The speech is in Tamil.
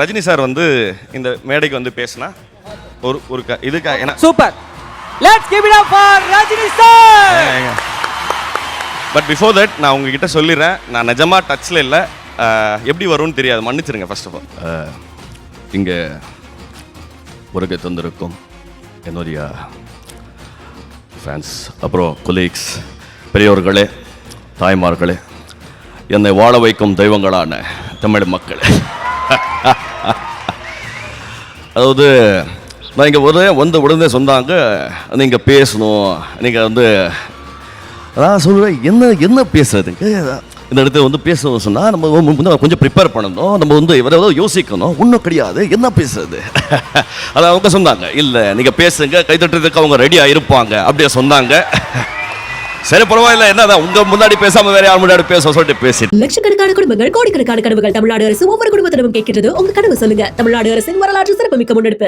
ரஜினி சார் வந்து இந்த மேடைக்கு வந்து பேசினா ஒரு இதுக்கா ஏன்னா super. Let's give it up for Rajini sir. But before that நான் உங்ககிட்ட சொல்லிடுறேன், நான் நிஜமாக டச்சில் இல்லை, எப்படி வரும்னு தெரியாது, மன்னிச்சிருங்க ஃபர்ஸ்ட் ஆஃப் ஆல். இங்கே உலகை தந்திருக்கும் என்னுடைய ஃபேன்ஸ், அப்புறம் கொலீக்ஸ், பெரியோர்களே, தாய்மார்களே, என்னை வாழ வைக்கும் தெய்வங்களான தமிழ் மக்கள். அதாவது நான் இங்கே வந்து உடனே சொன்னாங்க, நீங்கள் பேசணும், நீங்கள் வந்து அதான் சொல்லுவேன், என்ன பேசுறதுங்க இந்த இடத்துல வந்து பேசணும் சொன்னால் நம்ம கொஞ்சம் ப்ரிப்பேர் பண்ணணும், நம்ம வந்து எவ்வளோ யோசிக்கணும், ஒன்றும் கிடையாது, என்ன பேசுறது. அதை அவங்க சொன்னாங்க, இல்லை நீங்கள் பேசுங்க, கைத்தட்டுறதுக்கு அவங்க ரெடியாக இருப்பாங்க அப்படியே சொன்னாங்க. சரி பரவாயில்ல, என்னதான் உங்க முன்னாடி பேசாம வேற யார் முன்னாடி பேச சொல்லிட்டு பேசி. லட்சக்கணக்கான குடும்பங்கள், கோடிக்கணக்கான கனவுகள் தமிழ்நாடு அரசு ஒவ்வொரு குடும்பத்தினரும் கேட்கிறது. உங்க கனவு சொல்லுங்க. தமிழ்நாடு அரசின் வரலாற்று சிறப்புமிக்க முன்னெடுப்பு.